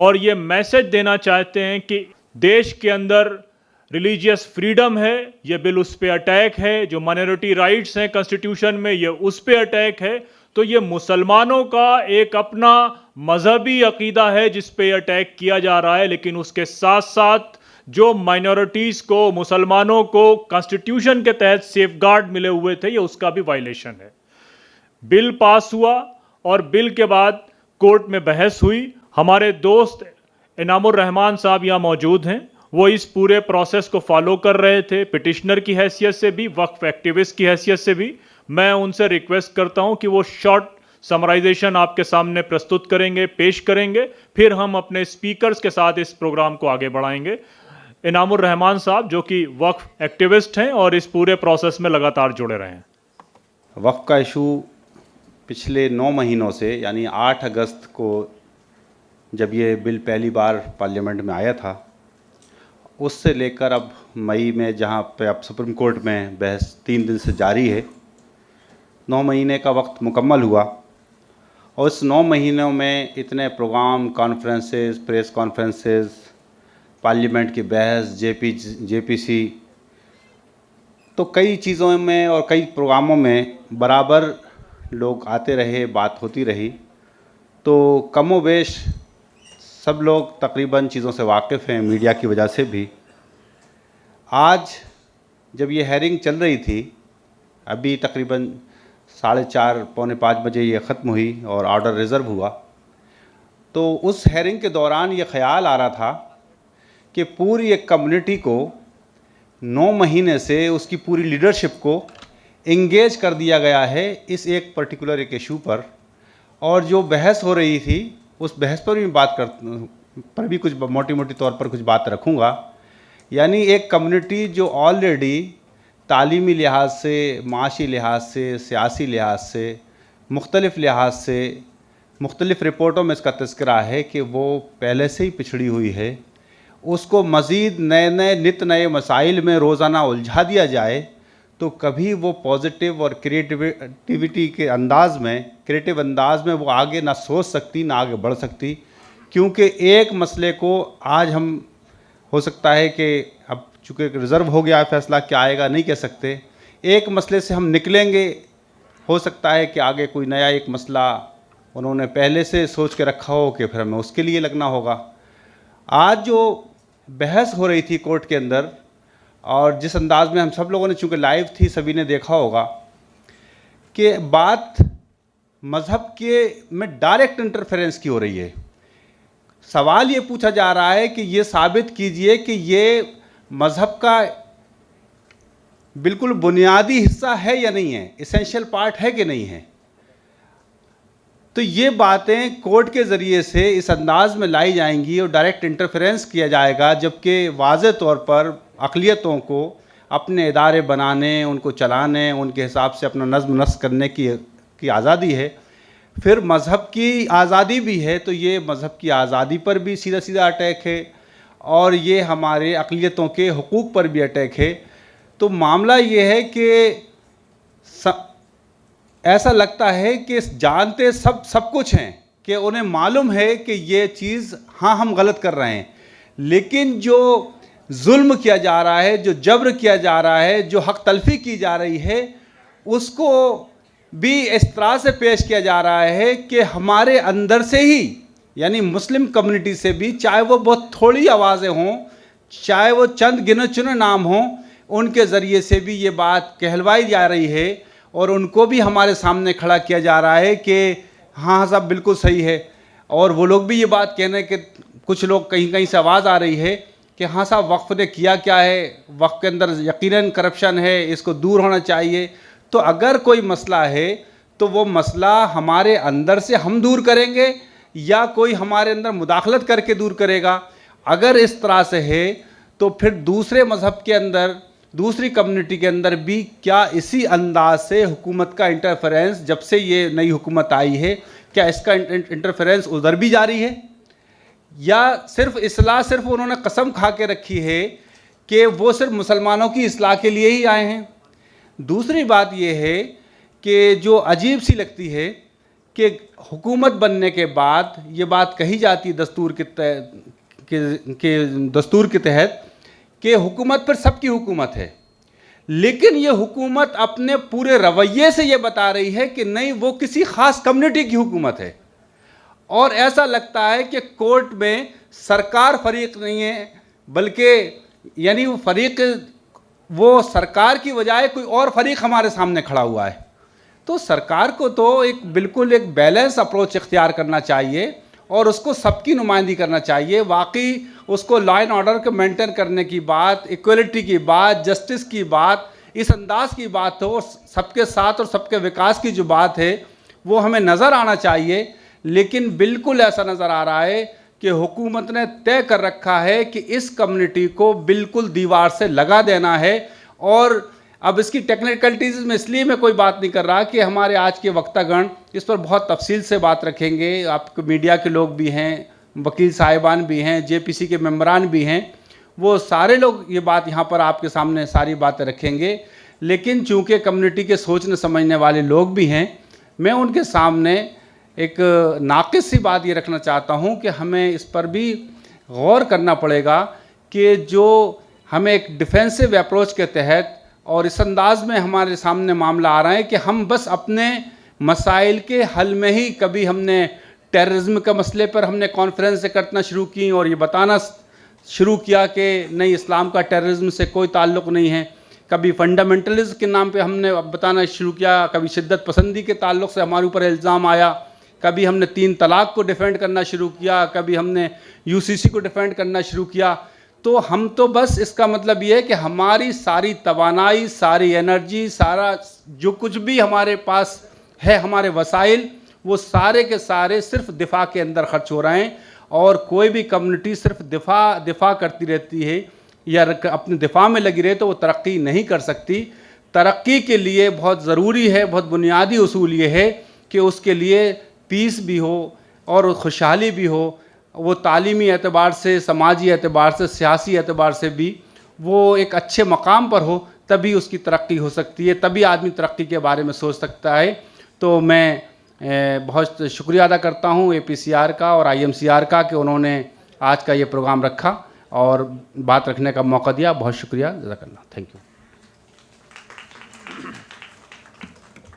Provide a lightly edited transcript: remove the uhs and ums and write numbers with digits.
और ये मैसेज देना चाहते हैं कि देश के अंदर रिलीजियस फ्रीडम है, ये बिल उस पे अटैक है। जो माइनॉरिटी राइट्स हैं कॉन्स्टिट्यूशन में, ये उस पे अटैक है। तो ये मुसलमानों का एक अपना मजहबी अकीदा है जिस पे अटैक किया जा रहा है, लेकिन उसके साथ साथ जो माइनॉरिटीज़ को, मुसलमानों को कॉन्स्टिट्यूशन के तहत सेफगार्ड मिले हुए थे, ये उसका भी वायलेशन है। बिल पास हुआ और बिल के बाद कोर्ट में बहस हुई। हमारे दोस्त इनामुर रहमान साहब यहाँ मौजूद हैं, वो इस पूरे प्रोसेस को फॉलो कर रहे थे, पिटिशनर की हैसियत से भी, वक्फ एक्टिविस्ट की हैसियत से भी। मैं उनसे रिक्वेस्ट करता हूं कि वो शॉर्ट समराइजेशन आपके सामने प्रस्तुत करेंगे, पेश करेंगे, फिर हम अपने स्पीकर्स के साथ इस प्रोग्राम को आगे बढ़ाएंगे। इनामुर रहमान साहब जो कि वक्फ एक्टिविस्ट हैं और इस पूरे प्रोसेस में लगातार जुड़े रहे हैं। वक्फ का इशू पिछले 9 महीनों से, यानी 8 अगस्त को जब ये बिल पहली बार पार्लियामेंट में आया था, उससे लेकर अब मई में, जहाँ पे अब सुप्रीम कोर्ट में बहस 3 दिन से जारी है, 9 महीने का वक्त मुकम्मल हुआ। और इस 9 महीनों में इतने programme, conferences, press conferences, parliament की बहस, जेपीसी, तो कई चीज़ों में और कई प्रोग्रामों में बराबर लोग आते रहे, बात होती रही। तो कमोबेश सब लोग तकरीबन चीज़ों से वाकिफ़ हैं, मीडिया की वजह से भी। आज जब ये हेयरिंग चल रही थी, अभी तकरीबन 4:30 पौने 5 बजे ये ख़त्म हुई और ऑर्डर रिज़र्व हुआ, तो उस हेयरिंग के दौरान ये ख़्याल आ रहा था कि पूरी एक कम्युनिटी को 9 महीने से, उसकी पूरी लीडरशिप को इंगेज कर दिया गया है इस एक पर्टिकुलर एक इशू पर। और जो बहस हो रही थी, उस बहस पर भी कुछ मोटी मोटी तौर पर कुछ बात रखूँगा। यानी एक कम्युनिटी जो ऑलरेडी तालीमी लिहाज से, माशी लिहाज से, सियासी लिहाज से, मुख्तलिफ़ लिहाज से, मुख्तलिफ़ रिपोर्टों में इसका तज़किरा है कि वो पहले से ही पिछड़ी हुई है, उसको मज़ीद नए नित नए मसाइल में रोज़ाना उलझा दिया जाए तो कभी वो पॉजिटिव और क्रिएटिव अंदाज में वो आगे ना सोच सकती, ना आगे बढ़ सकती। क्योंकि एक मसले को आज हम, हो सकता है कि अब चूँकि रिज़र्व हो गया फैसला, क्या आएगा नहीं कह सकते, एक मसले से हम निकलेंगे, हो सकता है कि आगे कोई नया एक मसला उन्होंने पहले से सोच के रखा हो कि फिर हमें उसके लिए लगना होगा। आज जो बहस हो रही थी कोर्ट के अंदर, और जिस अंदाज में हम सब लोगों ने, चूँकि लाइव थी, सभी ने देखा होगा कि बात मज़हब के में डायरेक्ट इंटरफेरेंस की हो रही है। सवाल ये पूछा जा रहा है कि ये साबित कीजिए कि ये मज़हब का बिल्कुल बुनियादी हिस्सा है या नहीं है, इसेंशियल पार्ट है कि नहीं है। तो ये बातें कोर्ट के ज़रिए से इस अंदाज में लाई जाएंगी और डायरेक्ट इंटरफेरेंस किया जाएगा, जबकि वाज़े तौर पर अक़लियतों को अपने इदारे बनाने, उनको चलाने, उनके हिसाब से अपना नज़्म नस्क़ करने की आज़ादी है। फिर मज़हब की आज़ादी भी है, तो ये मज़हब की आज़ादी पर भी सीधा सीधा अटैक है और ये हमारे अक़लियतों के हुकूक़ पर भी अटैक है। तो मामला ये है कि ऐसा लगता है कि जानते सब कुछ हैं, कि उन्हें मालूम है कि ये चीज़, हाँ हम गलत कर रहे हैं, लेकिन जो जुल्म किया जा रहा है, जो जबर किया जा रहा है, जो हक तलफ़ी की जा रही है, उसको भी इस तरह से पेश किया जा रहा है कि हमारे अंदर से ही, यानी मुस्लिम कम्युनिटी से भी, चाहे वो बहुत थोड़ी आवाज़ें हों, चाहे वो चंद गिने चुने नाम हों, उनके ज़रिए से भी ये बात कहलवाई जा रही है और उनको भी हमारे सामने खड़ा किया जा रहा है कि हाँ साहब बिल्कुल सही है। और वो लोग भी ये बात कहने के, कुछ लोग कहीं कहीं से आवाज़ आ रही है कि हाँ साहब वक्फ़ ने किया क्या है, वक्फ़ के अंदर यकीनन करप्शन है, इसको दूर होना चाहिए। तो अगर कोई मसला है तो वो मसला हमारे अंदर से हम दूर करेंगे या कोई हमारे अंदर मुदाखलत करके दूर करेगा। अगर इस तरह से है तो फिर दूसरे मज़हब के अंदर, दूसरी कम्युनिटी के अंदर भी क्या इसी अंदाज से हुकूमत का इंटरफेरेंस, जब से ये नई हुकूमत आई है, क्या इसका इंटरफेरेंस उधर भी जारी है, या सिर्फ उन्होंने कसम खा के रखी है कि वो सिर्फ मुसलमानों की इस्लाह के लिए ही आए हैं। दूसरी बात ये है कि जो अजीब सी लगती है कि हुकूमत बनने के बाद ये बात कही जाती दस्तूर के तहत कि हुकूमत पर सबकी हुकूमत है, लेकिन ये हुकूमत अपने पूरे रवैये से ये बता रही है कि नहीं, वो किसी ख़ास कम्युनिटी की हुकूमत है। और ऐसा लगता है कि कोर्ट में सरकार फरीक नहीं है, बल्कि यानी वो फरीक, वो सरकार की बजाय कोई और फरीक हमारे सामने खड़ा हुआ है। तो सरकार को तो बिल्कुल एक बैलेंस अप्रोच इख्तियार करना चाहिए और उसको सबकी नुमाइंदगी करना चाहिए। वाकई उसको लॉ एंड ऑर्डर को मेंटेन करने की बात, इक्वलिटी की बात, जस्टिस की बात, इस अंदाज की बात हो, सबके साथ और सबके विकास की जो बात है वो हमें नज़र आना चाहिए। लेकिन बिल्कुल ऐसा नज़र आ रहा है कि हुकूमत ने तय कर रखा है कि इस कम्युनिटी को बिल्कुल दीवार से लगा देना है। और अब इसकी टेक्निकलिटीज़ में इसलिए मैं कोई बात नहीं कर रहा कि हमारे आज के वक्तागण इस पर बहुत तफसील से बात रखेंगे। आपके मीडिया के लोग भी हैं, वकील साहिबान भी हैं, जेपीसी के मेंबरान भी हैं, वो सारे लोग ये बात यहाँ पर आपके सामने सारी बातें रखेंगे। लेकिन चूँकि कम्युनिटी के सोचने समझने वाले लोग भी हैं, मैं उनके सामने एक नाक़िस सी बात ये रखना चाहता हूँ कि हमें इस पर भी गौर करना पड़ेगा कि जो हमें एक डिफेंसिव अप्रोच के तहत और इस अंदाज में हमारे सामने मामला आ रहा है कि हम बस अपने मसाइल के हल में ही, कभी हमने टेररिज्म के मसले पर हमने कॉन्फ्रेंस करना शुरू की और ये बताना शुरू किया कि नहीं, इस्लाम का टेररिज्म से कोई ताल्लुक़ नहीं है। कभी फंडामेंटलिज्म के नाम पे हमने बताना शुरू किया, कभी शिद्दत पसंदी के ताल्लुक़ से हमारे ऊपर इल्ज़ाम आया, कभी हमने 3 तलाक़ को डिफेंड करना शुरू किया, कभी हमने यूसीसी को डिफेंड करना शुरू किया। तो हम तो बस, इसका मतलब ये है कि हमारी सारी तवानाई, सारी एनर्जी, सारा जो कुछ भी हमारे पास है, हमारे वसाइल, वो सारे के सारे सिर्फ दिफा के अंदर खर्च हो रहे हैं। और कोई भी कम्युनिटी सिर्फ दिफा करती रहती है या अपने दिफा में लगी रहे तो वो तरक्की नहीं कर सकती। तरक्की के लिए बहुत ज़रूरी है, बहुत बुनियादी उसूल ये है कि उसके लिए पीस भी हो और खुशहाली भी हो, वो तालीमी एतबार से, समाजी एतबार से, सियासी एतबार से भी वो एक अच्छे मकाम पर हो, तभी उसकी तरक्की हो सकती है, तभी आदमी तरक्की के बारे में सोच सकता है। तो मैं बहुत शुक्रिया अदा करता हूँ APCR का और IMCR का कि उन्होंने आज का ये प्रोग्राम रखा और बात रखने का मौका दिया। बहुत शुक्रिया, जज़ाकल्लाह, थैंक यू।